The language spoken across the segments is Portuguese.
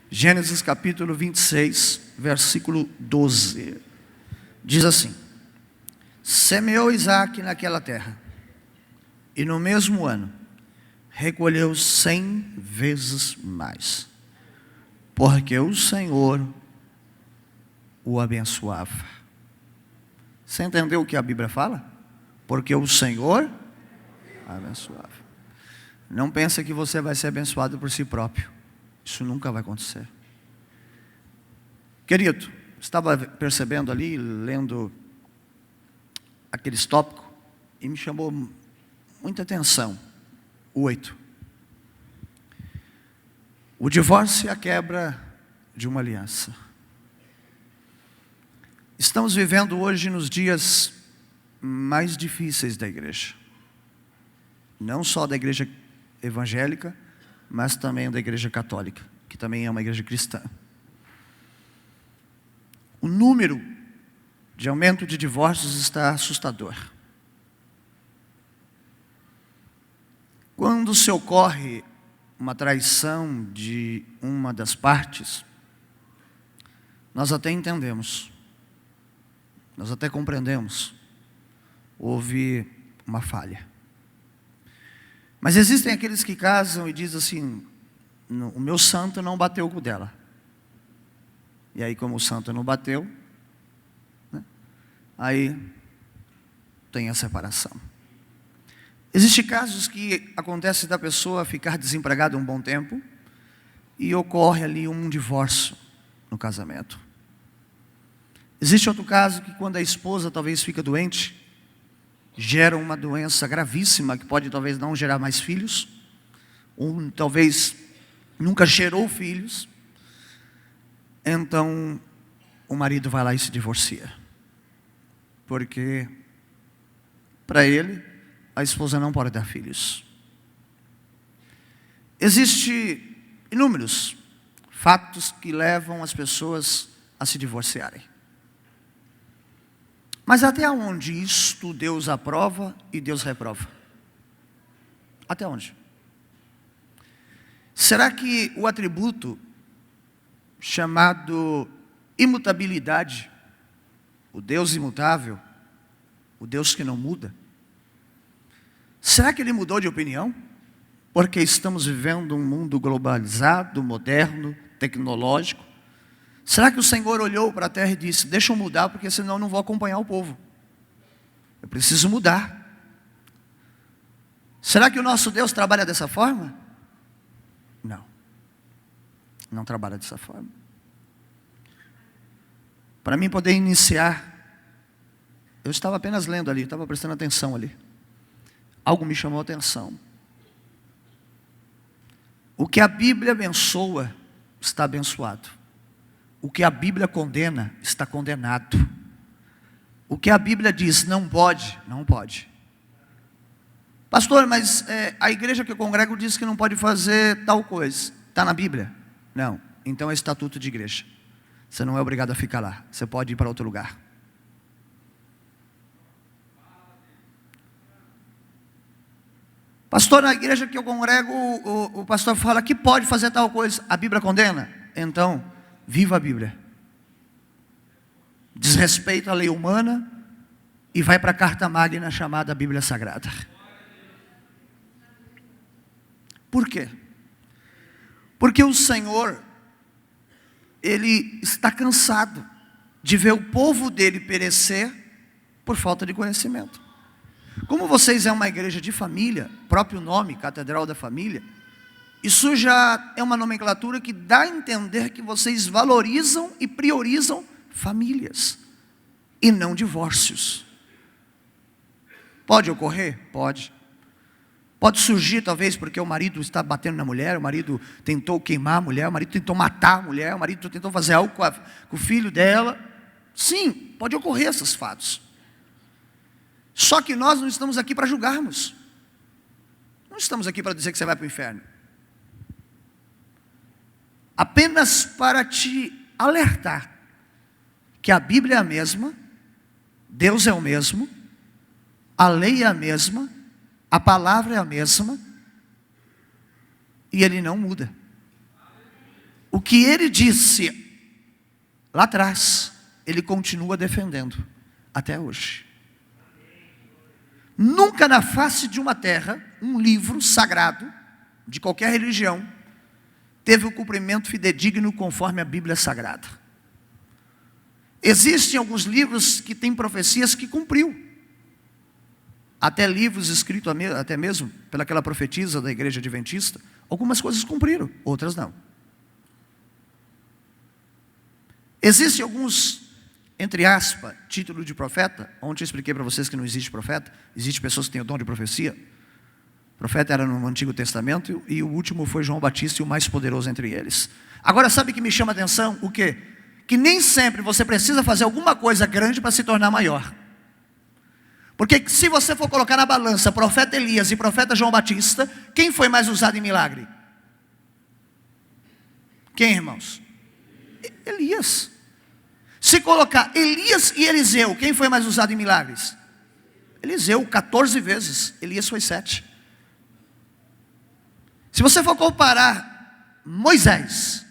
Gênesis capítulo 26, versículo 12. Diz assim: semeou Isaque naquela terra, e no mesmo ano recolheu 100 vezes mais, porque o Senhor o abençoava. Você entendeu o que a Bíblia fala? Porque o Senhor abençoava. Não pensa que você vai ser abençoado por si próprio. Isso nunca vai acontecer. Querido, estava percebendo ali, lendo aqueles tópicos, e me chamou muita atenção. 8. O divórcio é a quebra de uma aliança. Estamos vivendo hoje nos dias mais difíceis da igreja. Não só da igreja evangélica, mas também da igreja católica, que também é uma igreja cristã. O número de aumento de divórcios está assustador. Quando se ocorre uma traição de uma das partes, nós até entendemos, nós até compreendemos, houve uma falha. Mas existem aqueles que casam e dizem assim: o meu santo não bateu com o dela. E aí, como o santo não bateu, né, aí tem a separação. Existem casos que acontece da pessoa ficar desempregada um bom tempo e ocorre ali um divórcio no casamento. Existe outro caso que quando a esposa talvez fica doente, gera uma doença gravíssima que pode talvez não gerar mais filhos, ou talvez nunca gerou filhos. Então o marido vai lá e se divorcia, porque para ele a esposa não pode dar filhos. Existem inúmeros fatos que levam as pessoas a se divorciarem. Mas até onde isto Deus aprova e Deus reprova? Até onde? Será que o atributo chamado imutabilidade, o Deus imutável, o Deus que não muda, será que ele mudou de opinião? Porque estamos vivendo um mundo globalizado, moderno, tecnológico. Será que o Senhor olhou para a terra e disse: deixa eu mudar, porque senão eu não vou acompanhar o povo. Eu preciso mudar. Será que o nosso Deus trabalha dessa forma? Não. Não trabalha dessa forma. Para mim poder iniciar, eu estava apenas lendo ali, estava prestando atenção ali. Algo me chamou a atenção. O que a Bíblia abençoa, está abençoado. O que a Bíblia condena, está condenado. O que a Bíblia diz não pode, não pode. Pastor, mas a igreja que eu congrego diz que não pode fazer tal coisa. Está na Bíblia? Não. Então é estatuto de igreja. Você não é obrigado a ficar lá. Você pode ir para outro lugar. Pastor, na igreja que eu congrego, o pastor fala que pode fazer tal coisa. A Bíblia condena? Então, viva a Bíblia. Desrespeita a lei humana e vai para a carta magna chamada Bíblia Sagrada. Por quê? Porque o Senhor, Ele está cansado de ver o povo dele perecer por falta de conhecimento. Como vocês é uma igreja de família, próprio nome, Catedral da Família, isso já é uma nomenclatura que dá a entender que vocês valorizam e priorizam famílias e não divórcios. Pode ocorrer? Pode. Pode surgir talvez porque o marido está batendo na mulher, o marido tentou queimar a mulher, o marido tentou matar a mulher, o marido tentou fazer algo com o filho dela. Sim, pode ocorrer esses fatos. Só que nós não estamos aqui para julgarmos. Não estamos aqui para dizer que você vai para o inferno. Apenas para te alertar que a Bíblia é a mesma, Deus é o mesmo, a lei é a mesma, a palavra é a mesma, e Ele não muda. O que ele disse lá atrás, ele continua defendendo até hoje. Nunca na face de uma terra, um livro sagrado, de qualquer religião, teve o cumprimento fidedigno conforme a Bíblia Sagrada. Existem alguns livros que têm profecias que cumpriu. Até livros escritos até mesmo pelaquela profetisa da igreja adventista, algumas coisas cumpriram, outras não. Existem alguns, entre aspas, títulos de profeta. Ontem eu expliquei para vocês que não existe profeta. Existem pessoas que têm o dom de profecia. O profeta era no Antigo Testamento e o último foi João Batista e o mais poderoso entre eles. Agora sabe o que me chama a atenção? O quê? Que nem sempre você precisa fazer alguma coisa grande para se tornar maior. Porque se você for colocar na balança profeta Elias e profeta João Batista, quem foi mais usado em milagre? Quem, irmãos? Elias. Se colocar Elias e Eliseu, quem foi mais usado em milagres? Eliseu, 14 vezes, Elias foi 7. Se você for comparar Moisés,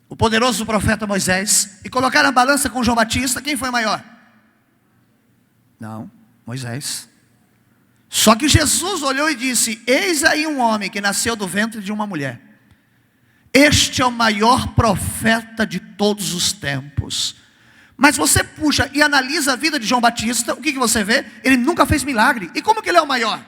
o poderoso profeta Moisés, e colocar na balança com João Batista, quem foi maior? Não, Moisés. Só que Jesus olhou e disse: eis aí um homem que nasceu do ventre de uma mulher. Este é o maior profeta de todos os tempos. Mas você puxa e analisa a vida de João Batista, o que você vê? Ele nunca fez milagre. E como que ele é o maior?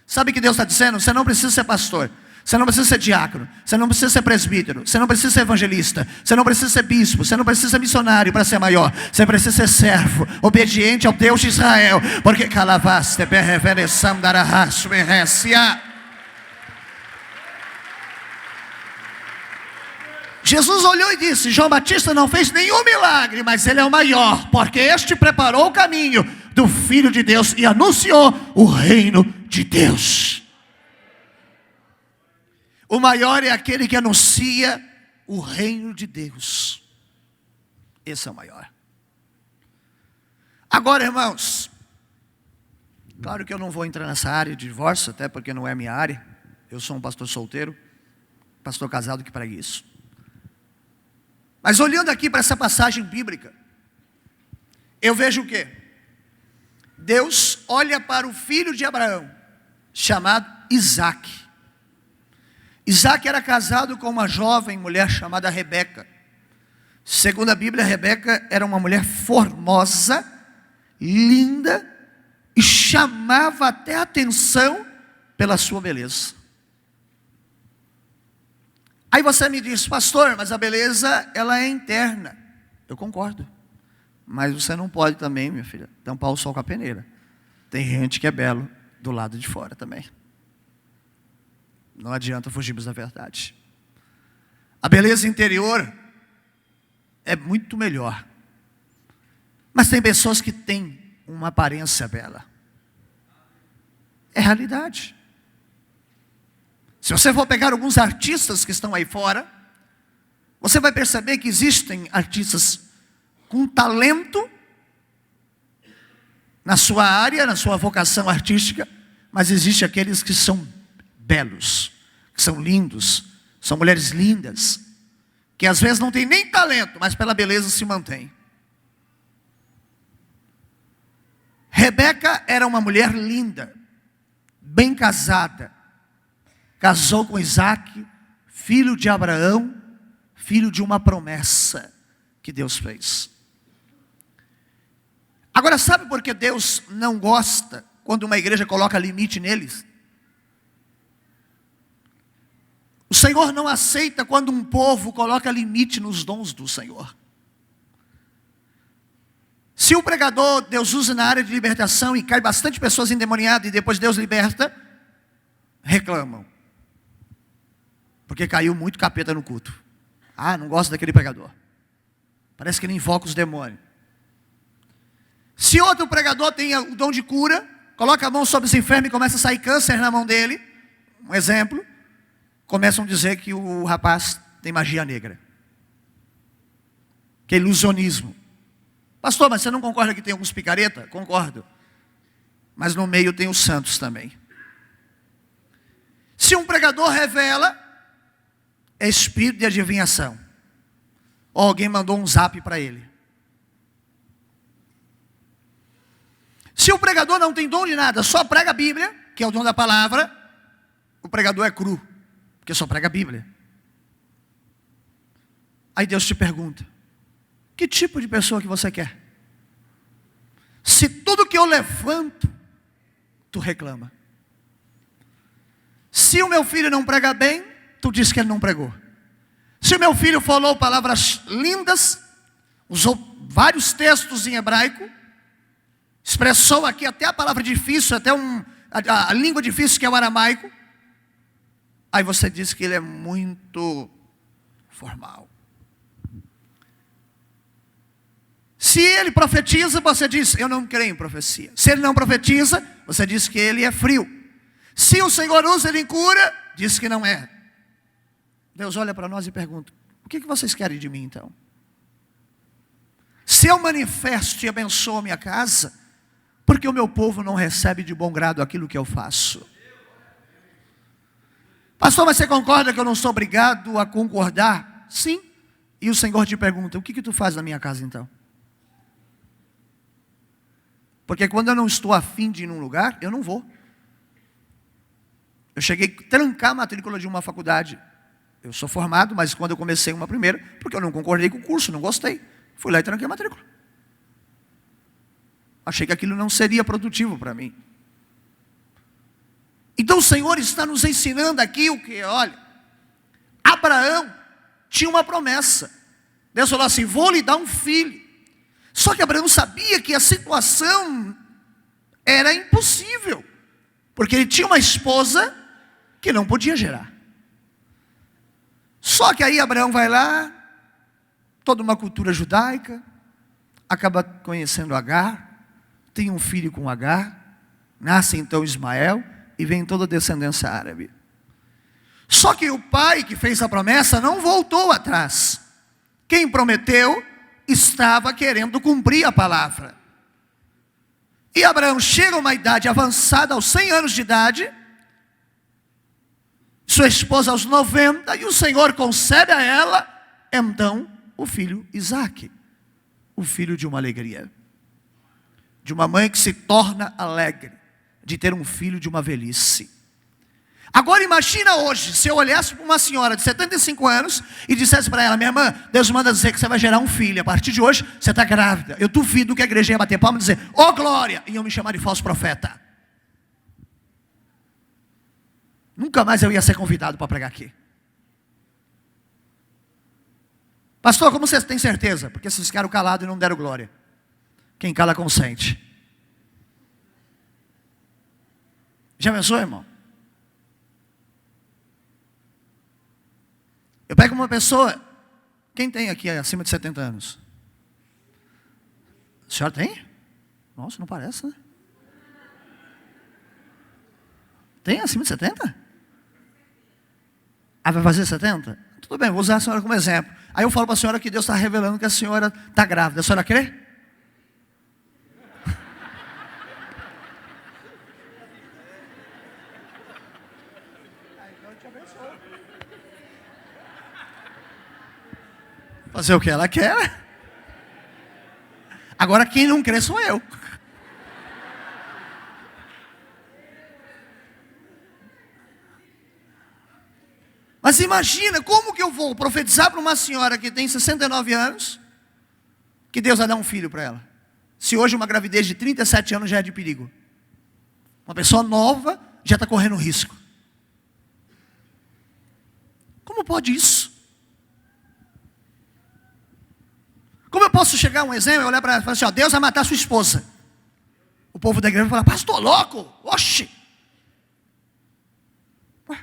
Sabe o que Deus está dizendo? Você não precisa ser pastor, você não precisa ser diácono, você não precisa ser presbítero, você não precisa ser evangelista, você não precisa ser bispo, você não precisa ser missionário para ser maior. Você precisa ser servo, obediente ao Deus de Israel. Porque calavaste perrevereçam darahas merecia. Jesus olhou e disse: João Batista não fez nenhum milagre, mas ele é o maior, porque este preparou o caminho do Filho de Deus e anunciou o reino de Deus. O maior é aquele que anuncia o reino de Deus. Esse é o maior. Agora, irmãos, claro que eu não vou entrar nessa área de divórcio, até porque não é minha área. Eu sou um pastor solteiro, pastor casado que prega isso. Mas olhando aqui para essa passagem bíblica, eu vejo o quê? Deus olha para o filho de Abraão, chamado Isaque. Isaque era casado com uma jovem mulher chamada Rebeca. Segundo a Bíblia, Rebeca era uma mulher formosa, linda, e chamava até a atenção pela sua beleza. Aí você me diz: pastor, mas a beleza ela é interna. Eu concordo. Mas você não pode também, minha filha, tampar o sol com a peneira. Tem gente que é belo do lado de fora também. Não adianta fugirmos da verdade. A beleza interior é muito melhor. Mas tem pessoas que têm uma aparência bela. É realidade. Se você for pegar alguns artistas que estão aí fora, você vai perceber que existem artistas com talento na sua área, na sua vocação artística, mas existem aqueles que são belos, que são lindos, são mulheres lindas, que às vezes não têm nem talento, mas pela beleza se mantém. Rebeca era uma mulher linda, bem casada, casou com Isaque, filho de Abraão, filho de uma promessa que Deus fez. Agora, sabe por que Deus não gosta quando uma igreja coloca limite neles? O Senhor não aceita quando um povo coloca limite nos dons do Senhor. Se o pregador Deus usa na área de libertação e cai bastante pessoas endemoniadas e depois Deus liberta, reclamam. Porque caiu muito capeta no culto. Ah, não gosto daquele pregador. Parece que ele invoca os demônios. Se outro pregador tem o dom de cura, coloca a mão sobre esse enfermo e começa a sair câncer na mão dele, um exemplo, começam a dizer que o rapaz tem magia negra. Que é ilusionismo. Pastor, mas você não concorda que tem alguns picareta? Concordo. Mas no meio tem os santos também. Se um pregador revela, é espírito de adivinhação. Ou alguém mandou um zap para ele. Se o pregador não tem dom de nada, só prega a Bíblia, que é o dom da palavra, o pregador é cru, porque só prega a Bíblia. Aí Deus te pergunta: que tipo de pessoa que você quer? Se tudo que eu levanto, tu reclama. Se o meu filho não prega bem, tu diz que ele não pregou. Se o meu filho falou palavras lindas, usou vários textos em hebraico, expressou aqui até a palavra difícil, até a língua difícil que é o aramaico, aí você diz que ele é muito formal. Se ele profetiza, você diz: eu não creio em profecia. Se ele não profetiza, você diz que ele é frio. Se o Senhor usa ele em cura, diz que não é. Deus olha para nós e pergunta: o que vocês querem de mim então? Se eu manifesto e abençoo a minha casa, porque o meu povo não recebe de bom grado aquilo que eu faço? Pastor, mas você concorda que eu não sou obrigado a concordar? Sim. E o Senhor te pergunta: o que tu faz na minha casa então? Porque quando eu não estou afim de ir num lugar, eu não vou. Eu cheguei a trancar a matrícula de uma faculdade. Eu sou formado, mas quando eu comecei uma primeira, porque eu não concordei com o curso, não gostei, fui lá e tranquei a matrícula. Achei que aquilo não seria produtivo para mim. Então o Senhor está nos ensinando aqui o que? Olha, Abraão tinha uma promessa. Deus falou assim: vou lhe dar um filho. Só que Abraão sabia que a situação era impossível, porque ele tinha uma esposa que não podia gerar. Só que aí Abraão vai lá, toda uma cultura judaica, acaba conhecendo Agar, tem um filho com Agar, nasce então Ismael, e vem toda a descendência árabe. Só que o pai que fez a promessa não voltou atrás. Quem prometeu estava querendo cumprir a palavra. E Abraão chega a uma idade avançada, aos 100 anos de idade, sua esposa aos 90, e o Senhor concede a ela, então, o filho Isaque, o filho de uma alegria, de uma mãe que se torna alegre, de ter um filho de uma velhice. Agora imagina hoje, se eu olhasse para uma senhora de 75 anos e dissesse para ela: minha irmã, Deus manda dizer que você vai gerar um filho, a partir de hoje você está grávida. Eu duvido que a igreja ia bater palma e dizer: ô glória, e iam me chamar de falso profeta. Nunca mais eu ia ser convidado para pregar aqui. Pastor, como vocês têm certeza? Porque vocês ficaram calados e não deram glória. Quem cala consente. Já pensou, irmão? Eu pego uma pessoa, quem tem aqui acima de 70 anos? A senhora tem? Nossa, não parece, né? Tem acima de 70? Ah, vai fazer 70? Tudo bem, vou usar a senhora como exemplo. Aí eu falo para a senhora que Deus está revelando que a senhora está grávida. A senhora crê? Fazer o que ela quer. Agora quem não crê sou eu. Mas imagina, como que eu vou profetizar para uma senhora que tem 69 anos, que Deus vai dar um filho para ela? Se hoje uma gravidez de 37 anos já é de perigo. Uma pessoa nova já está correndo risco. Como pode isso? Como eu posso chegar a um exemplo e olhar para ela e falar assim: ó, Deus vai matar sua esposa. O povo da igreja vai falar: pastor louco, oxe. Ué,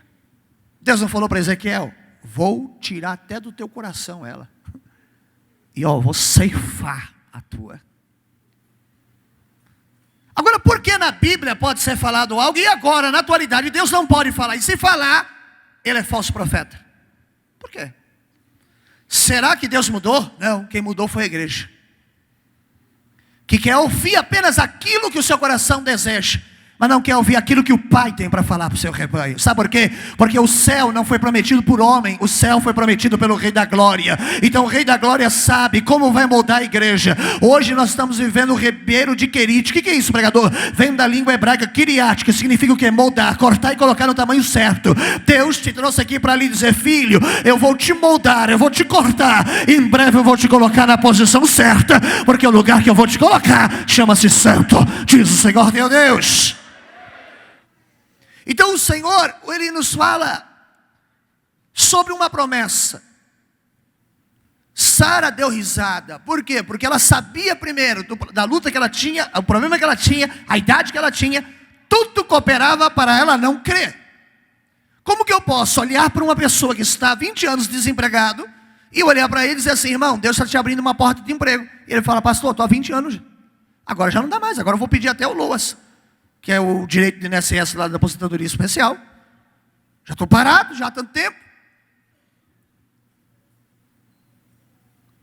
Deus não falou para Ezequiel: vou tirar até do teu coração ela. E ó, vou ceifar a tua. Agora, por que na Bíblia pode ser falado algo e agora, na atualidade, Deus não pode falar? E se falar, ele é falso profeta. Por quê? Será que Deus mudou? Não, quem mudou foi a igreja, que quer ouvir apenas aquilo que o seu coração deseja. mas não quer ouvir aquilo que o Pai tem para falar para o seu rebanho. Sabe por quê? Porque o céu não foi prometido por homem, o céu foi prometido pelo Rei da Glória. Então o Rei da Glória sabe como vai moldar a igreja. Hoje nós estamos vivendo o Ribeiro de Querite. O que é isso, pregador? Vem da língua hebraica Kiriat, que significa o quê? Moldar, cortar e colocar no tamanho certo. Deus te trouxe aqui para lhe dizer: filho, eu vou te moldar, eu vou te cortar, em breve eu vou te colocar na posição certa, porque o lugar que eu vou te colocar chama-se santo, diz o Senhor teu Deus. Então o Senhor, Ele nos fala sobre uma promessa. Sara deu risada. Por quê? Porque ela sabia primeiro da luta que ela tinha, o problema que ela tinha, a idade que ela tinha. Tudo cooperava para ela não crer. Como que eu posso olhar para uma pessoa que está há 20 anos desempregado e olhar para ele e dizer assim: irmão, Deus está te abrindo uma porta de emprego. E ele fala: pastor, estou há 20 anos, agora já não dá mais, agora eu vou pedir até o LOAS, que é o direito de INSS lá da aposentadoria especial. Já estou parado, já há tanto tempo.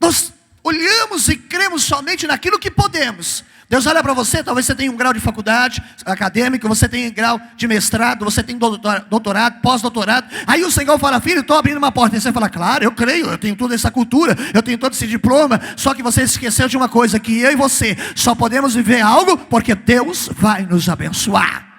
Nós olhamos e cremos somente naquilo que podemos. Deus olha para você, talvez você tenha um grau de faculdade acadêmico, você tenha um grau de mestrado, você tem doutorado, pós-doutorado. Aí o Senhor fala: filho, estou abrindo uma porta. E você fala: claro, eu creio, eu tenho toda essa cultura, eu tenho todo esse diploma. Só que você esqueceu de uma coisa, que eu e você só podemos viver algo porque Deus vai nos abençoar.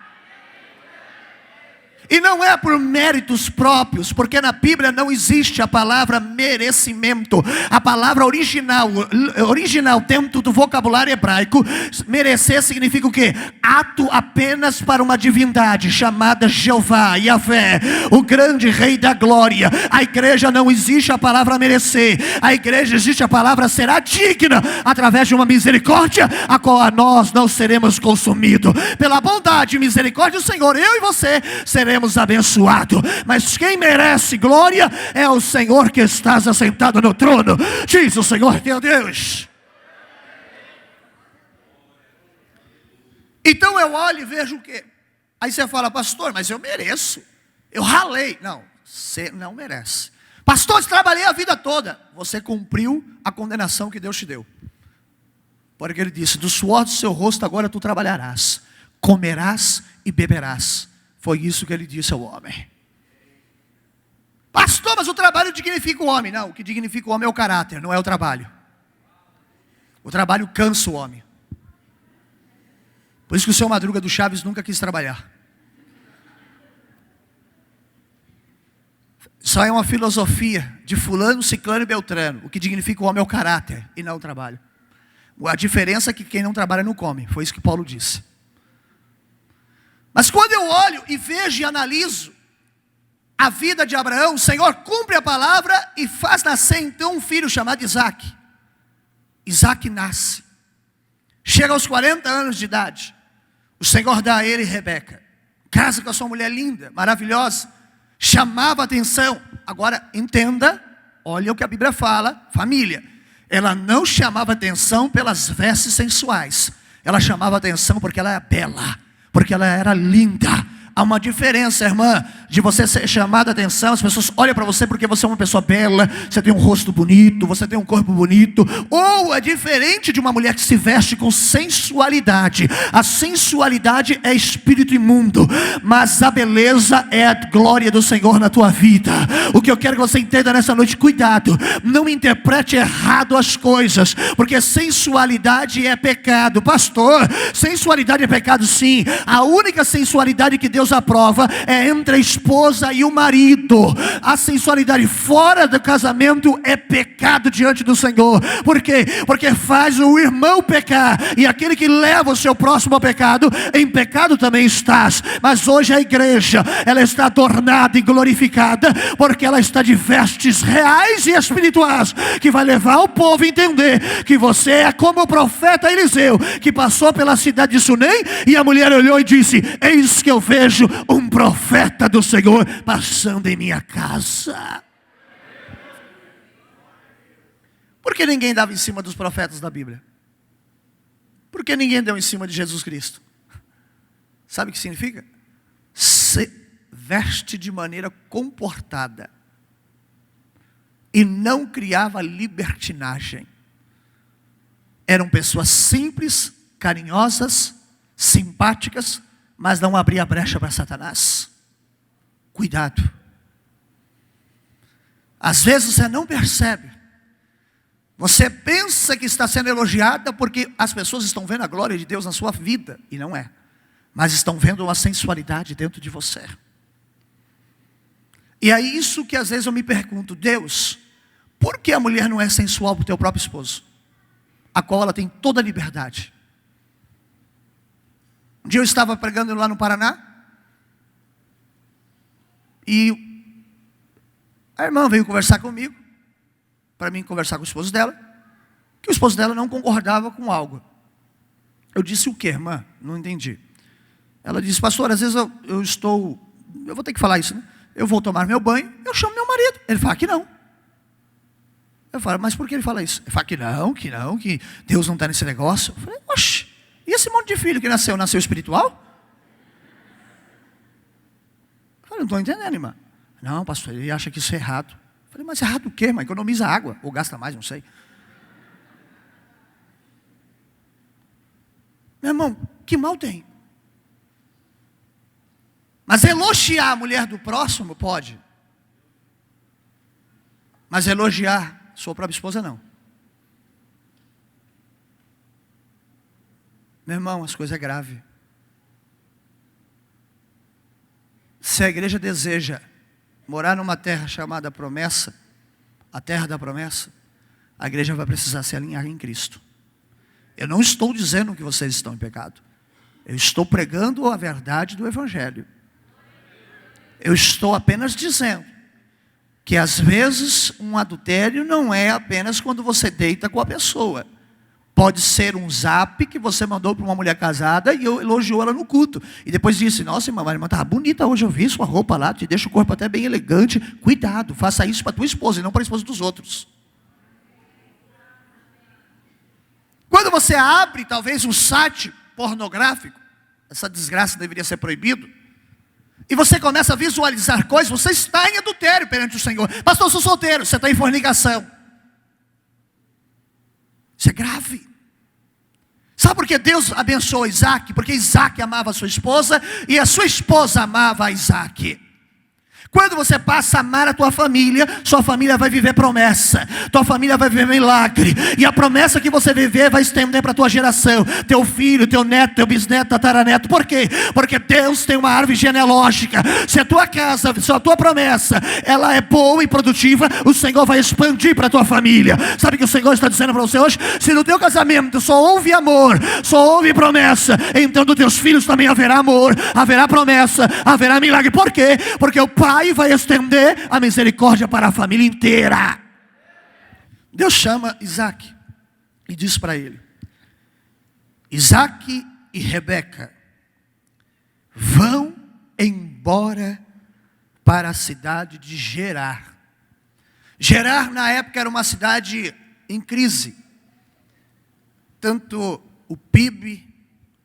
E não é por méritos próprios, porque na Bíblia não existe a palavra merecimento. A palavra original dentro do vocabulário hebraico, merecer significa o quê? Ato apenas para uma divindade chamada Jeová, Yahvé, o grande Rei da Glória. A igreja não existe a palavra merecer. A igreja existe a palavra será digna, através de uma misericórdia, a qual nós não seremos consumidos. Pela bondade e misericórdia do Senhor, eu e você seremos abençoado. Mas quem merece glória é o Senhor que estás assentado no trono, diz o Senhor teu Deus. Então eu olho e vejo o quê? Aí você fala: pastor, mas eu mereço, eu ralei. Não, você não merece. Pastor, eu trabalhei a vida toda. Você cumpriu a condenação que Deus te deu, porque Ele disse: do suor do seu rosto agora tu trabalharás, comerás e beberás. Foi isso que Ele disse ao homem. Pastor, mas o trabalho dignifica o homem. Não, o que dignifica o homem é o caráter, não é o trabalho. O trabalho cansa o homem. Por isso que o seu Madruga do Chaves nunca quis trabalhar. Só é uma filosofia de fulano, ciclano e beltrano. O que dignifica o homem é o caráter e não o trabalho. A diferença é que quem não trabalha não come. Foi isso que Paulo disse. Mas quando eu olho e vejo e analiso a vida de Abraão, o Senhor cumpre a palavra e faz nascer então um filho chamado Isaac. Isaac nasce. Chega aos 40 anos de idade. O Senhor dá a ele Rebeca. Casa com a sua mulher linda, maravilhosa. Chamava a atenção. Agora entenda, olha o que a Bíblia fala, família. Ela não chamava atenção pelas vestes sensuais. Ela chamava atenção porque ela era bela, porque ela era linda. Há uma diferença, irmã, de você ser chamada a atenção. As pessoas olham para você porque você é uma pessoa bela, você tem um rosto bonito, você tem um corpo bonito. Ou é diferente de uma mulher que se veste com sensualidade. A sensualidade é espírito imundo, mas a beleza é a glória do Senhor na tua vida. O que eu quero que você entenda nessa noite: cuidado, não interprete errado as coisas, porque sensualidade é pecado. Pastor, sensualidade é pecado? Sim. A única sensualidade que Deus aprova é entre a esposa e o marido. A sensualidade fora do casamento é pecado diante do Senhor. Por quê? Porque faz o irmão pecar, e aquele que leva o seu próximo ao pecado, em pecado também estás. Mas hoje a igreja, ela está adornada e glorificada, porque ela está de vestes reais e espirituais, que vai levar o povo a entender que você é como o profeta Eliseu, que passou pela cidade de Sunem, e a mulher olhou e disse: eis que eu vejo um profeta do Senhor passando em minha casa. Por que ninguém dava em cima dos profetas da Bíblia? Por que ninguém deu em cima de Jesus Cristo? Sabe o que significa? Se veste de maneira comportada e não criava libertinagem. Eram pessoas simples, carinhosas, simpáticas, mas não abrir a brecha para Satanás. Cuidado. Às vezes você não percebe. Você pensa que está sendo elogiada porque as pessoas estão vendo a glória de Deus na sua vida, e não é. Mas estão vendo uma sensualidade dentro de você. E é isso que às vezes eu me pergunto: Deus, por que a mulher não é sensual para o teu próprio esposo, a qual ela tem toda a liberdade? Um dia eu estava pregando lá no Paraná, e a irmã veio conversar comigo, para mim conversar com o esposo dela, que o esposo dela não concordava com algo. Eu disse: o que, irmã? Não entendi. Ela disse: pastor, às vezes eu vou ter que falar isso, né? Eu vou tomar meu banho, eu chamo meu marido. Ele fala que não. Eu falo: mas por que ele fala isso? Ele fala que Deus não está nesse negócio. Eu falei: oxe, e esse monte de filho que nasceu espiritual? Eu falei: não estou entendendo, irmã. Não, pastor, ele acha que isso é errado. Eu falei: mas errado o quê, irmã? Economiza água, ou gasta mais, não sei. Meu irmão, que mal tem? Mas elogiar a mulher do próximo pode. Mas elogiar sua própria esposa não. Meu irmão, as coisas é grave. Se a igreja deseja morar numa terra chamada promessa, a terra da promessa, a igreja vai precisar se alinhar em Cristo. Eu não estou dizendo que vocês estão em pecado. Eu estou pregando a verdade do Evangelho. Eu estou apenas dizendo que às vezes um adultério não é apenas quando você deita com a pessoa. Pode ser um zap que você mandou para uma mulher casada e elogiou ela no culto. E depois disse: nossa, irmã, a irmã estava bonita hoje, eu vi sua roupa lá, te deixa o corpo até bem elegante. Cuidado, faça isso para tua esposa e não para a esposa dos outros. Quando você abre talvez um site pornográfico, essa desgraça deveria ser proibido, e você começa a visualizar coisas, você está em adultério perante o Senhor. Pastor, eu sou solteiro. Você está em fornicação. Isso é grave. Sabe por que Deus abençoou Isaac? Porque Isaac amava a sua esposa e a sua esposa amava a Isaac. Quando você passa a amar a tua família, sua família vai viver promessa, tua família vai viver milagre, e a promessa que você viver vai estender para a tua geração, teu filho, teu neto, teu bisneto, tataraneto. Por quê? Porque Deus tem uma árvore genealógica. Se a tua casa, se a tua promessa, ela é boa e produtiva, o Senhor vai expandir para a tua família. Sabe o que o Senhor está dizendo para você hoje? Se no teu casamento só houve amor, só houve promessa, então dos teus filhos também haverá amor, haverá promessa, haverá milagre. Por quê? Porque o Pai vai estender a misericórdia para a família inteira. Deus chama Isaac e diz para ele: Isaac e Rebeca vão embora para a cidade de Gerar. Gerar na época era uma cidade em crise. Tanto o PIB,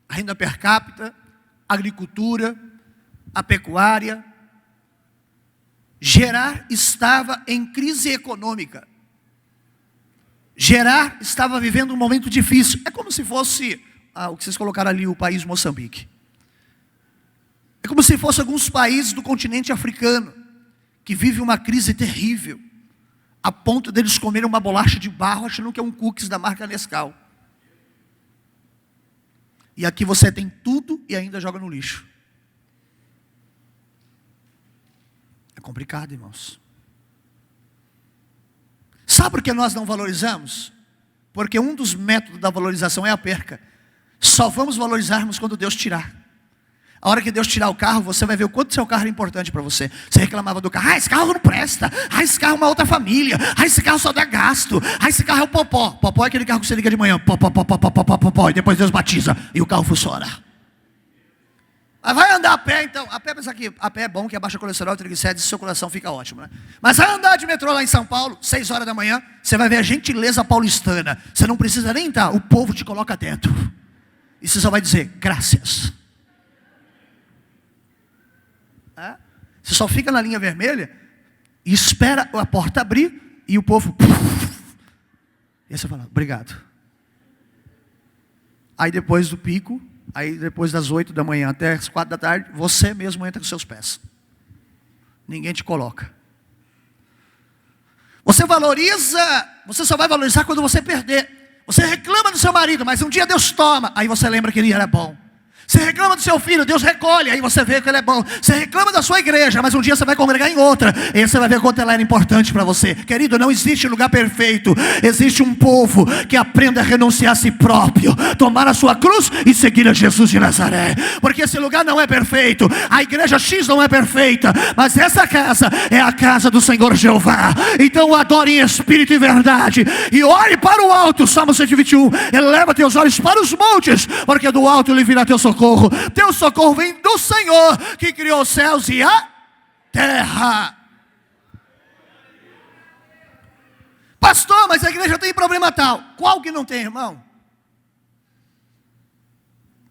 a renda per capita, a agricultura, a pecuária. Gerar estava em crise econômica. Gerar estava vivendo um momento difícil. É como se fosse o que vocês colocaram ali, o país Moçambique. É como se fosse alguns países do continente africano que vivem uma crise terrível, a ponto deles comerem uma bolacha de barro achando que é um cookies da marca Nescau. E aqui você tem tudo e ainda joga no lixo. É complicado, irmãos. Sabe por que nós não valorizamos? Porque um dos métodos da valorização é a perca. Só vamos valorizarmos quando Deus tirar. A hora que Deus tirar o carro, você vai ver o quanto seu carro é importante para você. Você reclamava do carro: esse carro não presta, esse carro é uma outra família, esse carro só dá gasto, esse carro é o popó. Popó é aquele carro que você liga de manhã, popó, e depois Deus batiza e o carro funciona. Mas vai andar a pé então. A pé, pensa que a pé é bom, que abaixa o colesterol, triglicérides, e seu coração fica ótimo, né? Mas vai andar de metrô lá em São Paulo, 6 horas da manhã, você vai ver a gentileza paulistana. Você não precisa nem entrar, o povo te coloca dentro. E você só vai dizer: graças. Você só fica na linha vermelha e espera a porta abrir e o povo... E aí você fala: obrigado. Aí depois do pico, Aí depois das 8 da manhã até as 4 da tarde, você mesmo entra com seus pés. Ninguém te coloca. Você só vai valorizar quando você perder. Você reclama do seu marido, mas um dia Deus toma, aí você lembra que ele era bom. Você reclama do seu filho, Deus recolhe, aí você vê que ele é bom. Você reclama da sua igreja, mas um dia você vai congregar em outra, e aí você vai ver quanto ela era importante para você. Querido, não existe lugar perfeito. Existe um povo que aprenda a renunciar a si próprio, tomar a sua cruz e seguir a Jesus de Nazaré. Porque esse lugar não é perfeito, a igreja X não é perfeita, mas essa casa é a casa do Senhor Jeová. Então adore em espírito e verdade, e olhe para o alto. Salmo 121, eleva teus olhos para os montes, porque do alto lhe virá teu socorro. Teu socorro vem do Senhor, que criou os céus e a terra. Pastor, mas a igreja tem problema tal. Qual que não tem, irmão?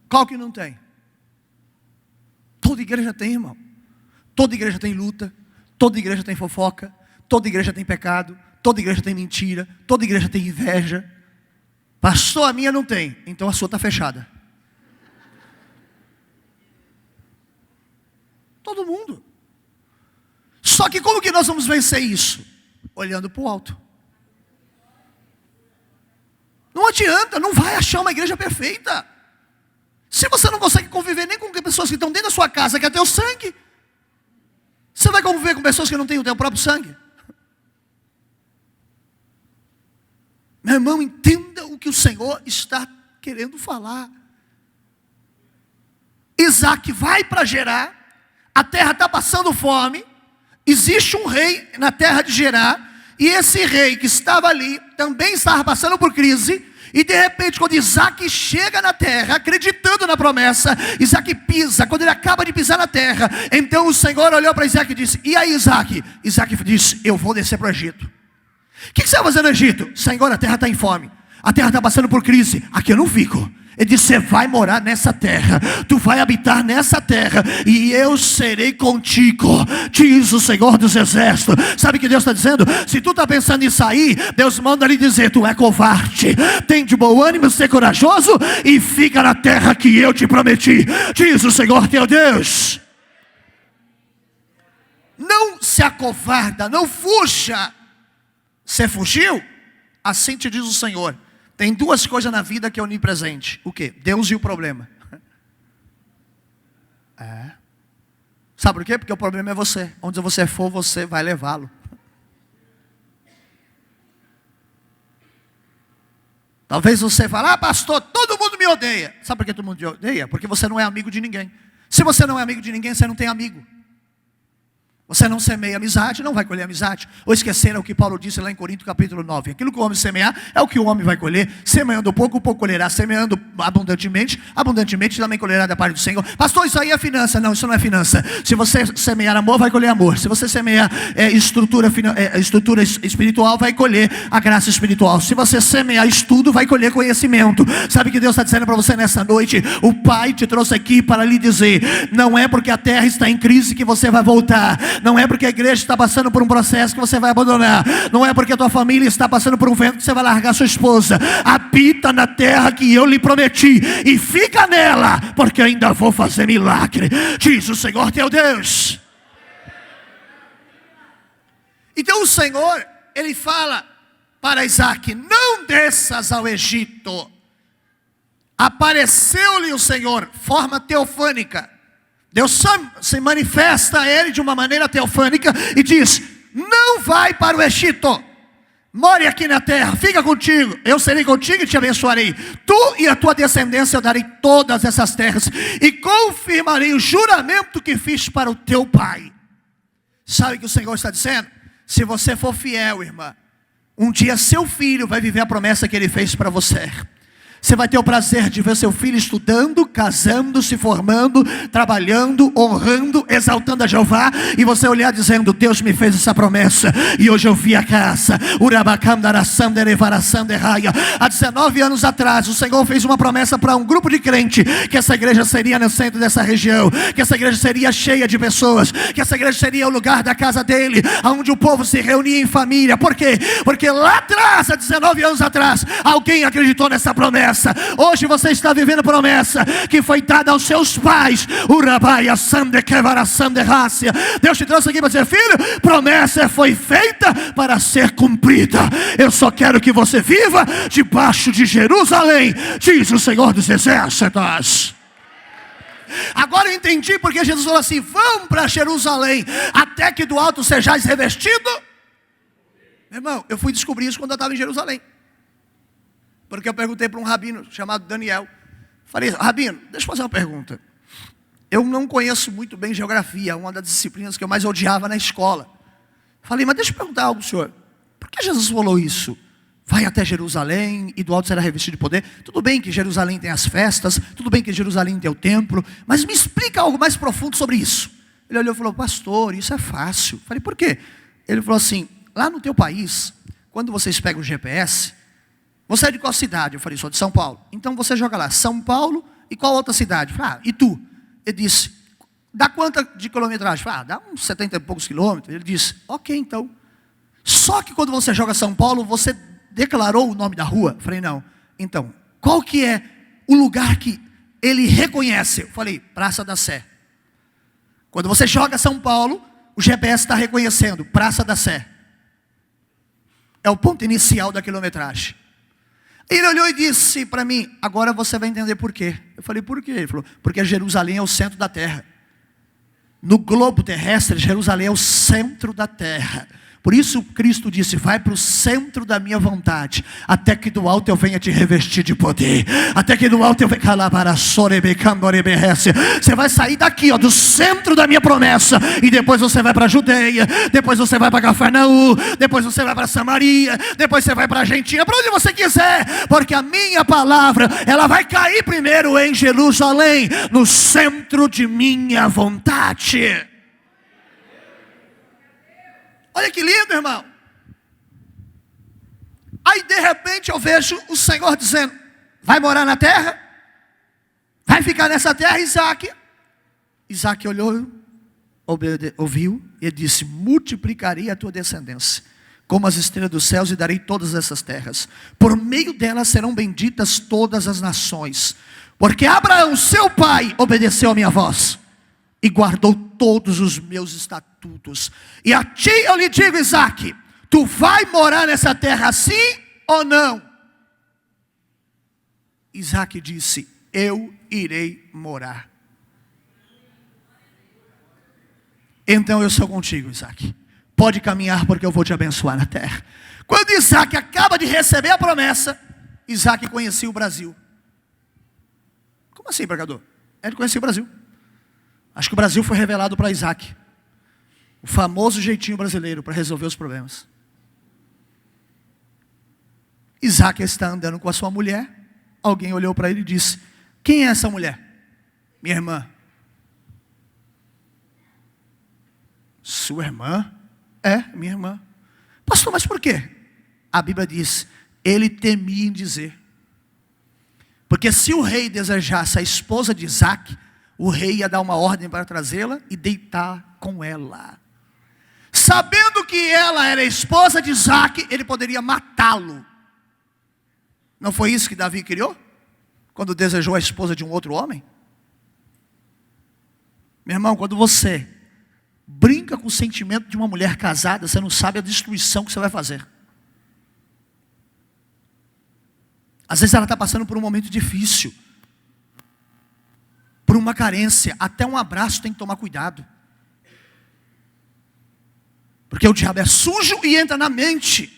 Qual que não tem? Toda igreja tem, irmão. Toda igreja tem luta. Toda igreja tem fofoca. Toda igreja tem pecado. Toda igreja tem mentira. Toda igreja tem inveja. Pastor, a minha não tem. Então a sua está fechada. Todo mundo. Só que como que nós vamos vencer isso? Olhando para o alto. Não adianta, não vai achar uma igreja perfeita. Se você não consegue conviver nem com pessoas que estão dentro da sua casa, que é teu sangue, você vai conviver com pessoas que não têm o teu próprio sangue? Meu irmão, entenda o que o Senhor está querendo falar. Isaac vai para Gerar. A terra está passando fome, existe um rei na terra de Gerar, e esse rei que estava ali, também estava passando por crise, e de repente quando Isaac chega na terra, acreditando na promessa, Isaac pisa. Quando ele acaba de pisar na terra, então o Senhor olhou para Isaac e disse: e aí Isaac? Isaac disse: eu vou descer para o Egito. O que você vai fazer no Egito? Senhor, a terra está em fome, a terra está passando por crise, aqui eu não fico. Ele disse: você vai morar nessa terra, tu vai habitar nessa terra, e eu serei contigo, diz o Senhor dos Exércitos. Sabe o que Deus está dizendo? Se tu está pensando em sair, Deus manda lhe dizer: tu é covarde, tem de bom ânimo, ser corajoso, e fica na terra que eu te prometi, diz o Senhor teu Deus. Não se acovarda, não fuja. Você fugiu? Assim te diz o Senhor: tem duas coisas na vida que é onipresente. O quê? Deus e o problema. Sabe por quê? Porque o problema é você. Onde você for, você vai levá-lo. Talvez você fale: ah, pastor, todo mundo me odeia. Sabe por que todo mundo te odeia? Porque você não é amigo de ninguém. Se você não é amigo de ninguém, você não tem amigo. Você não semeia amizade, não vai colher amizade. Ou esqueceram o que Paulo disse lá em Coríntios capítulo 9. Aquilo que o homem semear é o que o homem vai colher. Semeando pouco, pouco colherá. Semeando abundantemente, abundantemente também colherá da parte do Senhor. Pastor, isso aí é finança. Não, isso não é finança. Se você semear amor, vai colher amor. Se você semear estrutura espiritual, vai colher a graça espiritual. Se você semear estudo, vai colher conhecimento. Sabe o que Deus está dizendo para você nessa noite? O Pai te trouxe aqui para lhe dizer: não é porque a terra está em crise que você vai voltar. Não é porque a igreja está passando por um processo que você vai abandonar. Não é porque a tua família está passando por um vento que você vai largar sua esposa. Habita na terra que eu lhe prometi e fica nela, porque ainda vou fazer milagre, diz o Senhor teu Deus. Então o Senhor, Ele fala para Isaac: não desças ao Egito. Apareceu-lhe o Senhor, forma teofânica. Deus se manifesta a ele de uma maneira teofânica e diz: não vai para o Egito, more aqui na terra, fica contigo, eu serei contigo e te abençoarei. Tu e a tua descendência eu darei todas essas terras, e confirmarei o juramento que fiz para o teu pai. Sabe o que o Senhor está dizendo? Se você for fiel, irmã, um dia seu filho vai viver a promessa que ele fez para você. Você vai ter o prazer de ver seu filho estudando, casando, se formando, trabalhando, honrando, exaltando a Jeová, e você olhar dizendo: Deus me fez essa promessa, e hoje eu vi a casa. Há 19 anos atrás, o Senhor fez uma promessa para um grupo de crente, que essa igreja seria no centro dessa região, que essa igreja seria cheia de pessoas, que essa igreja seria o lugar da casa dele, onde o povo se reunia em família. Por quê? Porque lá atrás, há 19 anos atrás, alguém acreditou nessa promessa. promessa. Hoje você está vivendo promessa que foi dada aos seus pais. Deus te trouxe aqui para dizer: filho, promessa foi feita para ser cumprida. Eu só quero que você viva debaixo de Jerusalém, diz o Senhor dos Exércitos. Agora eu entendi porque Jesus falou assim: vão para Jerusalém, até que do alto sejais revestido. Meu irmão, eu fui descobrir isso quando eu estava em Jerusalém, porque eu perguntei para um rabino chamado Daniel. Falei: rabino, deixa eu fazer uma pergunta. Eu não conheço muito bem geografia, uma das disciplinas que eu mais odiava na escola. Falei: mas deixa eu perguntar algo, senhor. Por que Jesus falou isso? Vai até Jerusalém e do alto será revestido de poder. Tudo bem que Jerusalém tem as festas, tudo bem que Jerusalém tem o templo, mas me explica algo mais profundo sobre isso. Ele olhou e falou: pastor, isso é fácil. Falei: por quê? Ele falou assim: lá no teu país, quando vocês pegam o GPS, você é de qual cidade? Eu falei: sou de São Paulo. Então você joga lá, São Paulo e qual outra cidade? Eu falei: ah, e tu? Ele disse: dá quanta de quilometragem? Eu falei: ah, dá uns 70 e poucos quilômetros. Ele disse: ok, então. Só que quando você joga São Paulo, você declarou o nome da rua? Eu falei: não. Então, qual que é o lugar que ele reconhece? Eu falei: Praça da Sé. Quando você joga São Paulo, o GPS está reconhecendo Praça da Sé. É o ponto inicial da quilometragem. Ele olhou e disse para mim: agora você vai entender por quê. Eu falei: por quê? Ele falou: porque Jerusalém é o centro da terra. No globo terrestre, Jerusalém é o centro da terra. Por isso Cristo disse: vai para o centro da minha vontade, até que do alto eu venha te revestir de poder. Até que do alto eu venha. Você vai sair daqui, ó, do centro da minha promessa, e depois você vai para a Judeia, depois você vai para Cafarnaum, depois você vai para Samaria, depois você vai para a Argentina, para onde você quiser, porque a minha palavra, ela vai cair primeiro em Jerusalém, no centro de minha vontade. Olha que lindo, irmão. Aí de repente eu vejo o Senhor dizendo: vai morar na terra? Vai ficar nessa terra, Isaac? Isaac olhou, ouviu, e disse: multiplicarei a tua descendência como as estrelas dos céus, e darei todas essas terras. Por meio delas serão benditas todas as nações. Porque Abraão, seu pai, obedeceu a minha voz e guardou todos os meus estatutos. E a ti eu lhe digo, Isaac: tu vai morar nessa terra sim ou não? Isaac disse: eu irei morar. Então eu sou contigo, Isaac. Pode caminhar, porque eu vou te abençoar na terra. Quando Isaac acaba de receber a promessa, Isaac conhecia o Brasil. Como assim, pregador? Ele conhecia o Brasil. Acho que o Brasil foi revelado para Isaac. O famoso jeitinho brasileiro para resolver os problemas. Isaac está andando com a sua mulher. Alguém olhou para ele e disse: quem é essa mulher? Minha irmã. Sua irmã? É, minha irmã. Pastor, mas por quê? A Bíblia diz: ele temia em dizer. Porque se o rei desejasse a esposa de Isaac, o rei ia dar uma ordem para trazê-la e deitar com ela. Sabendo que ela era a esposa de Isaac, ele poderia matá-lo. Não foi isso que Davi criou? Quando desejou a esposa de um outro homem? Meu irmão, quando você brinca com o sentimento de uma mulher casada, você não sabe a destruição que você vai fazer. Às vezes ela está passando por um momento difícil, por uma carência, até um abraço tem que tomar cuidado. Porque o diabo é sujo e entra na mente.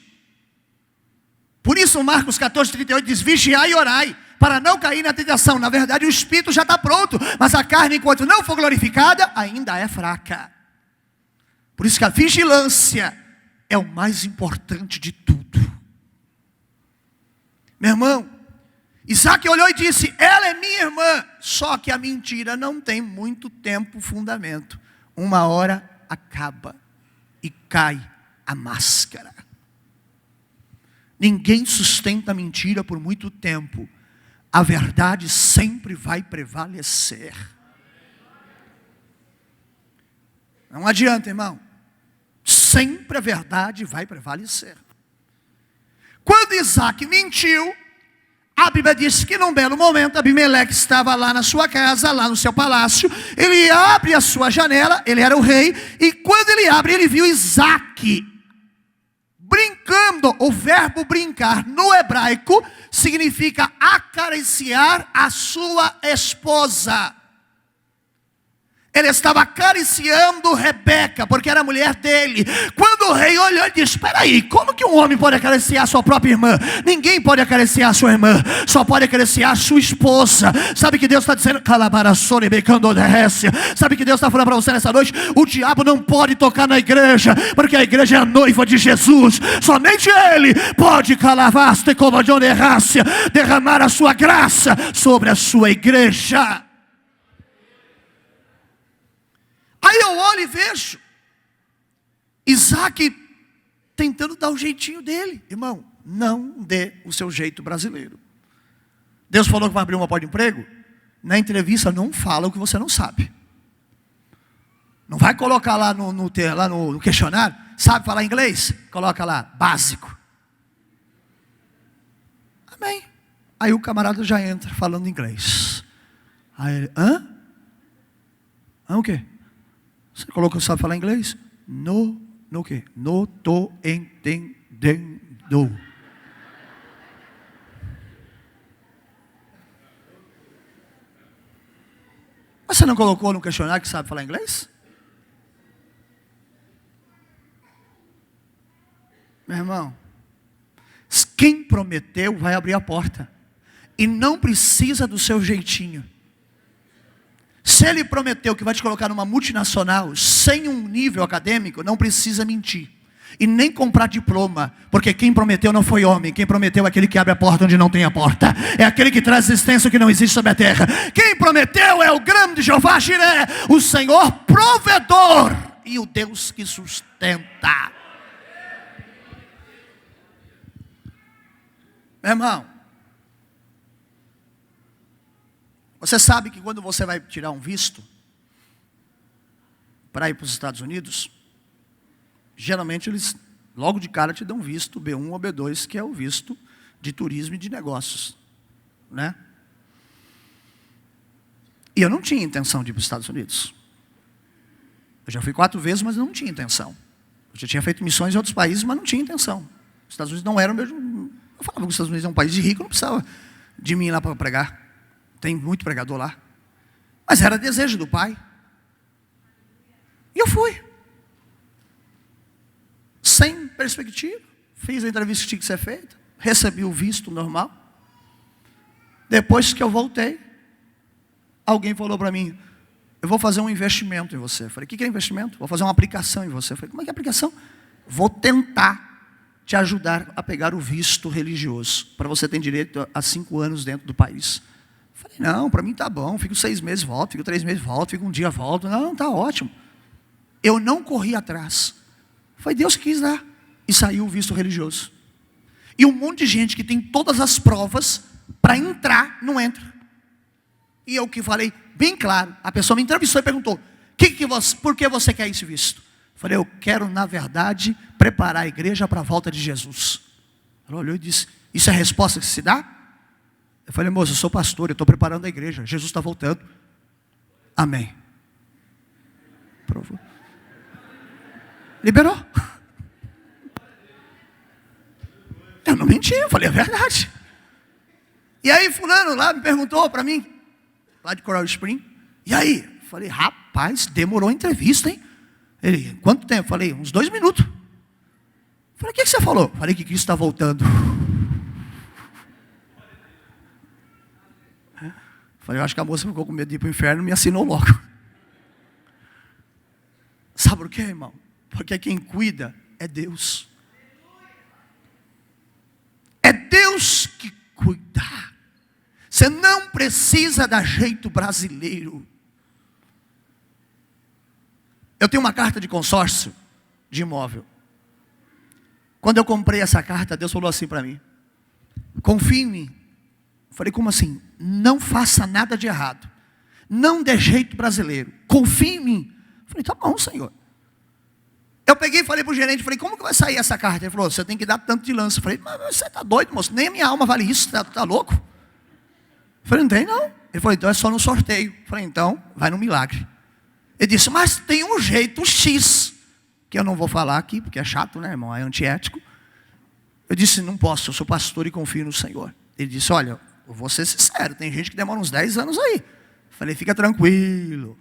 Por isso Marcos 14:38 diz: vigiai e orai, para não cair na tentação. Na verdade o espírito já está pronto, mas a carne, enquanto não for glorificada, ainda é fraca. Por isso que a vigilância é o mais importante de tudo. Meu irmão, Isaac olhou e disse: ela é minha irmã. Só que a mentira não tem muito tempo fundamento. Uma hora acaba e cai a máscara. Ninguém sustenta a mentira por muito tempo. A verdade sempre vai prevalecer. Não adianta, irmão. Sempre a verdade vai prevalecer. Quando Isaac mentiu, A Bíblia diz que num belo momento Abimeleque estava lá na sua casa, lá no seu palácio. Ele abre a sua janela, ele era o rei, e quando ele abre, ele viu Isaque brincando. O verbo brincar no hebraico significa acariciar a sua esposa. Ele estava acariciando Rebeca, porque era a mulher dele. Quando o rei olhou, ele disse: espera aí, como que um homem pode acariciar sua própria irmã? Ninguém pode acariciar sua irmã, só pode acariciar sua esposa. Sabe que Deus está dizendo? Sabe que Deus está falando para você nessa noite? O diabo não pode tocar na igreja, porque a igreja é a noiva de Jesus. Somente Ele pode derramar a sua graça sobre a sua igreja. Aí eu olho e vejo Isaque tentando dar o jeitinho dele. Irmão, não dê o seu jeito brasileiro. Deus falou que vai abrir uma porta de emprego. Na entrevista não fala o que você não sabe. Não vai colocar lá no questionário. Sabe falar inglês? Coloca lá, básico. Amém. Aí o camarada já entra falando inglês. Aí ele, hã? O quê? Você colocou, sabe falar inglês? No quê? Não tô entendendo. Mas você não colocou no questionário que sabe falar inglês? Meu irmão, quem prometeu vai abrir a porta. E não precisa do seu jeitinho. Se Ele prometeu que vai te colocar numa multinacional sem um nível acadêmico, não precisa mentir. E nem comprar diploma, porque quem prometeu não foi homem. Quem prometeu é aquele que abre a porta onde não tem a porta. É aquele que traz existência que não existe sobre a terra. Quem prometeu é o grande Jeová Jiré, o Senhor provedor e o Deus que sustenta. Meu irmão, você sabe que quando você vai tirar um visto para ir para os Estados Unidos, geralmente eles logo de cara te dão visto B1 ou B2, que é o visto de turismo e de negócios, né? E eu não tinha intenção de ir para os Estados Unidos. Eu já fui 4 vezes, mas não tinha intenção. Eu já tinha feito missões em outros países, mas não tinha intenção. Os Estados Unidos não eram mesmo. Eu falava que os Estados Unidos é um país de rico, não precisava de mim lá para pregar. Tem muito pregador lá. Mas era desejo do pai. E eu fui. Sem perspectiva. Fiz a entrevista que tinha que ser feita. Recebi o visto normal. Depois que eu voltei, alguém falou para mim: eu vou fazer um investimento em você. Eu falei: o que é investimento? Vou fazer uma aplicação em você. Eu falei: como é que é aplicação? Vou tentar te ajudar a pegar o visto religioso, para você ter direito a 5 anos dentro do país. Falei: não, para mim tá bom, fico 6 meses, volto, fico 3 meses, volto, fico um dia, volto. Não, tá ótimo. Eu não corri atrás. Foi Deus que quis dar. E saiu o visto religioso. E um monte de gente que tem todas as provas para entrar, não entra. E eu que falei bem claro, a pessoa me entrevistou e perguntou: por que você quer esse visto? Eu falei: eu quero, na verdade, preparar a igreja para a volta de Jesus. Ela olhou e disse: isso é a resposta que se dá? Eu falei: moça, eu sou pastor, eu estou preparando a igreja, Jesus está voltando. Amém. Provou. Liberou. Eu não menti, eu falei a verdade. E aí fulano lá me perguntou para mim, lá de Coral Spring: e aí? Eu falei: rapaz, demorou a entrevista, hein? Ele: quanto tempo? Eu falei: uns 2 minutos. Eu falei: o que você falou? Eu falei que Cristo está voltando. Eu acho que a moça ficou com medo de ir para o inferno e me assinou logo. Sabe por quê, irmão? Porque quem cuida é Deus. É Deus que cuida. Você não precisa dar jeito brasileiro. Eu tenho uma carta de consórcio de imóvel. Quando eu comprei essa carta, Deus falou assim para mim: confie em mim. Eu falei: como assim? Não faça nada de errado. Não dê jeito brasileiro. Confie em mim. Eu falei: tá bom, Senhor. Eu peguei e falei para o gerente, falei: como que vai sair essa carta? Ele falou: você tem que dar tanto de lance. Eu falei: mas você está doido, moço? Nem a minha alma vale isso, tá louco? Falei, não tem não. Ele falou, então é só no sorteio. Falei, então vai no milagre. Ele disse, mas tem um jeito X, que eu não vou falar aqui, porque é chato, né, irmão? É antiético. Eu disse, não posso, eu sou pastor e confio no Senhor. Ele disse, olha, eu vou ser sincero, tem gente que demora uns 10 anos aí. Falei, fica tranquilo,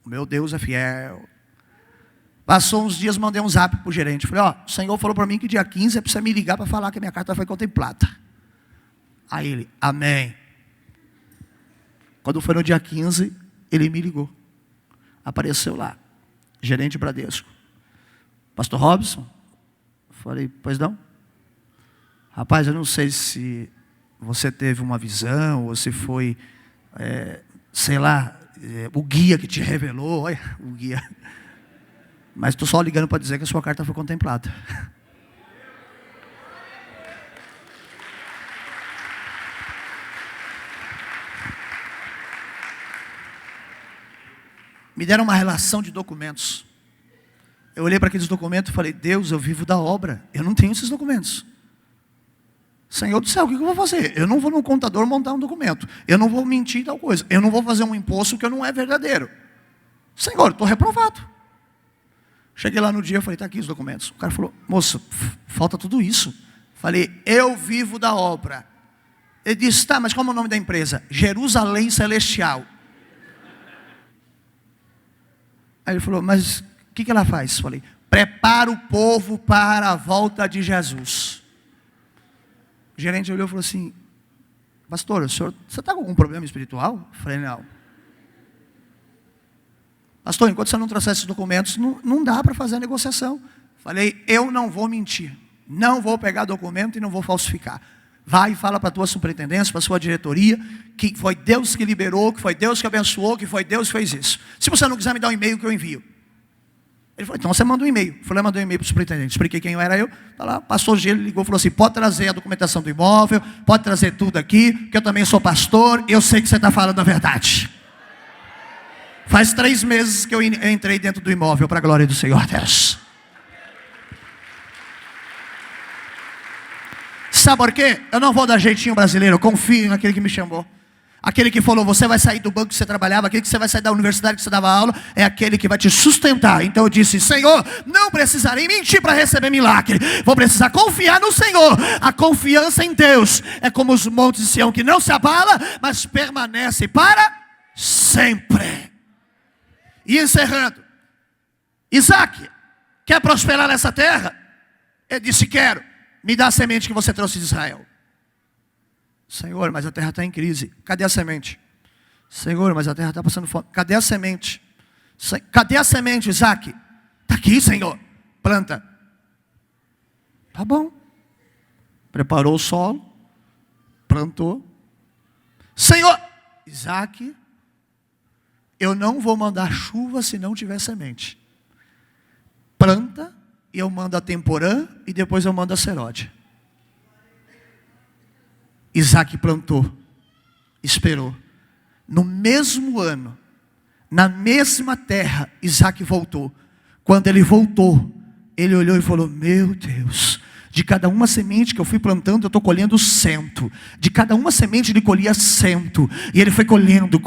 o meu Deus é fiel. Passou uns dias, mandei um zap pro gerente. Falei, ó, o Senhor falou para mim que dia 15 é para você me ligar para falar que a minha carta foi contemplada. Aí ele, amém. Quando foi no dia 15, ele me ligou. Apareceu lá, gerente Bradesco. Pastor Robson? Falei, pois não? Rapaz, eu não sei se você teve uma visão, ou se foi, sei lá, o guia que te revelou. Olha, o guia. Mas estou só ligando para dizer que a sua carta foi contemplada. Me deram uma relação de documentos. Eu olhei para aqueles documentos e falei, Deus, eu vivo da obra, eu não tenho esses documentos. Senhor do céu, o que eu vou fazer? Eu não vou no contador montar um documento, eu não vou mentir tal coisa, eu não vou fazer um imposto que não é verdadeiro. Senhor, eu estou reprovado. Cheguei lá no dia, eu falei, está aqui os documentos. O cara falou, moça, falta tudo isso. Falei, eu vivo da obra. Ele disse, tá, mas qual é o nome da empresa? Jerusalém Celestial. Aí ele falou, mas o que ela faz? Falei, prepara o povo para a volta de Jesus. O gerente olhou e falou assim, pastor, você está com algum problema espiritual? Falei, não. Pastor, enquanto você não trouxer esses documentos, não dá para fazer a negociação. Falei, eu não vou mentir, não vou pegar documento e não vou falsificar. Vai e fala para a tua superintendência, para a sua diretoria, que foi Deus que liberou, que foi Deus que abençoou, que foi Deus que fez isso. Se você não quiser me dar um e-mail que eu envio. Ele falou, então você manda um e-mail. Eu falei, mandou um e-mail para o superintendente. Expliquei quem eu era eu. Tá lá, pastor Gelo ligou e falou assim, pode trazer a documentação do imóvel, pode trazer tudo aqui, que eu também sou pastor, eu sei que você está falando a verdade. Faz 3 meses que eu entrei dentro do imóvel, para a glória do Senhor Deus. Sabe por quê? Eu não vou dar jeitinho brasileiro, eu confio naquele que me chamou. Aquele que falou, você vai sair do banco que você trabalhava, aquele que você vai sair da universidade que você dava aula, é aquele que vai te sustentar. Então eu disse, Senhor, não precisarei mentir para receber milagre, vou precisar confiar no Senhor. A confiança em Deus é como os montes de Sião, que não se abala, mas permanece para sempre. E encerrando, Isaac quer prosperar nessa terra? Ele disse, quero. Me dá a semente que você trouxe de Israel. Senhor, mas a terra está em crise. Cadê a semente? Senhor, mas a terra está passando fome. Cadê a semente? Cadê a semente, Isaac? Está aqui, Senhor. Planta. Tá bom. Preparou o solo. Plantou. Senhor, Isaac, eu não vou mandar chuva se não tiver semente. Planta. E eu mando a temporã e depois eu mando a seródia. Isaac plantou, esperou. No mesmo ano, na mesma terra, Isaac voltou. Quando ele voltou, ele olhou e falou, meu Deus, de cada uma semente que eu fui plantando, eu estou colhendo 100. De cada uma semente ele colhia 100. E ele foi colhendo.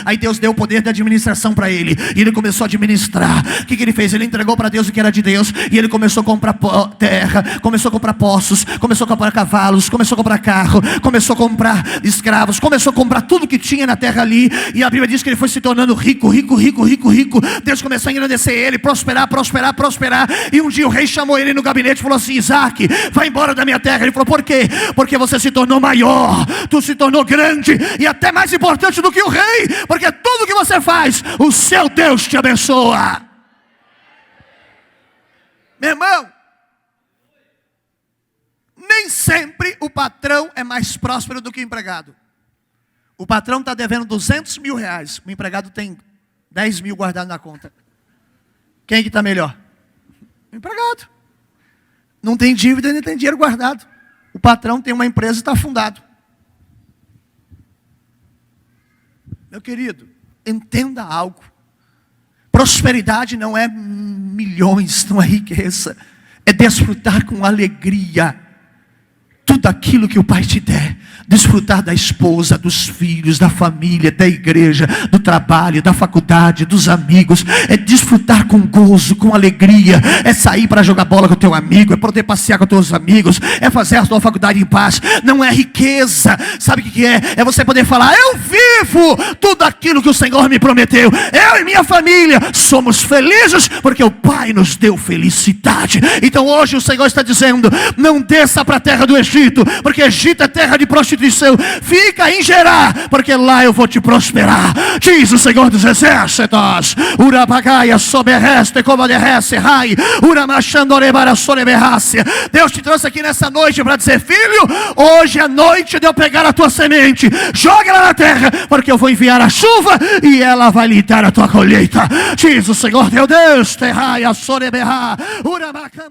Aí Deus deu o poder da administração para ele. E ele começou a administrar. O que ele fez? Ele entregou para Deus o que era de Deus. E ele começou a comprar terra. Começou a comprar poços. Começou a comprar cavalos. Começou a comprar carro. Começou a comprar escravos. Começou a comprar tudo que tinha na terra ali. E a Bíblia diz que ele foi se tornando rico. Deus começou a engrandecer ele. Prosperar. E um dia o rei chamou ele no gabinete e falou assim, Isaac, vai embora da minha terra. Ele falou, por quê? Porque você se tornou maior, tu se tornou grande e até mais importante do que o rei, porque tudo que você faz, o seu Deus te abençoa. Meu irmão, nem sempre o patrão é mais próspero do que o empregado. O patrão está devendo 200 mil reais, o empregado tem 10 mil guardado na conta. Quem que está melhor? O empregado. Não tem dívida e nem tem dinheiro guardado. O patrão tem uma empresa e está afundado. Meu querido, entenda algo. Prosperidade não é milhões, não é riqueza. É desfrutar com alegria tudo aquilo que o Pai te der, desfrutar da esposa, dos filhos, da família, da igreja, do trabalho, da faculdade, dos amigos, é desfrutar com gozo, com alegria, é sair para jogar bola com o teu amigo, é poder passear com os teus amigos, é fazer a tua faculdade em paz. Não é riqueza, sabe o que é? É você poder falar: eu vivo tudo aquilo que o Senhor me prometeu, eu e minha família somos felizes, porque o Pai nos deu felicidade. Então hoje o Senhor está dizendo: não desça para a terra do Egito, porque Egito é terra de prostituição. Fica em Gerar, porque lá eu vou te prosperar, diz o Senhor dos Exércitos. Urabagaia sobereste como derrece rai, uramachandorebara soreberrácia. Deus te trouxe aqui nessa noite para dizer: filho, hoje é noite de eu pegar a tua semente, joga ela na terra, porque eu vou enviar a chuva e ela vai lhe dar a tua colheita, diz o Senhor teu Deus. Terraia soreberra, uramacam.